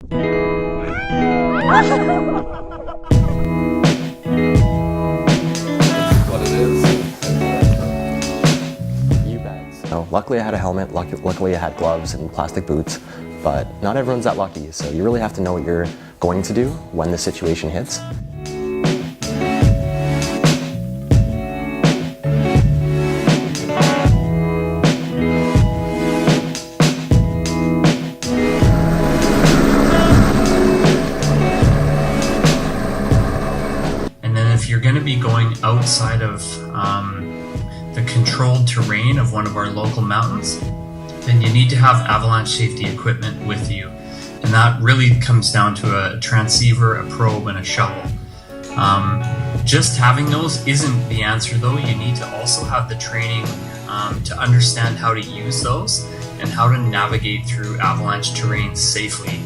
What it is. You bet. So luckily I had a helmet, luckily I had gloves and plastic boots, but not everyone's that lucky, so you really have to know what you're going to do when the situation hits. If you're going to be going outside of the controlled terrain of one of our local mountains, then you need to have avalanche safety equipment with you. And that really comes down to a transceiver, a probe, and a shovel. Just having those isn't the answer though. You need to also have the training to understand how to use those and how to navigate through avalanche terrain safely.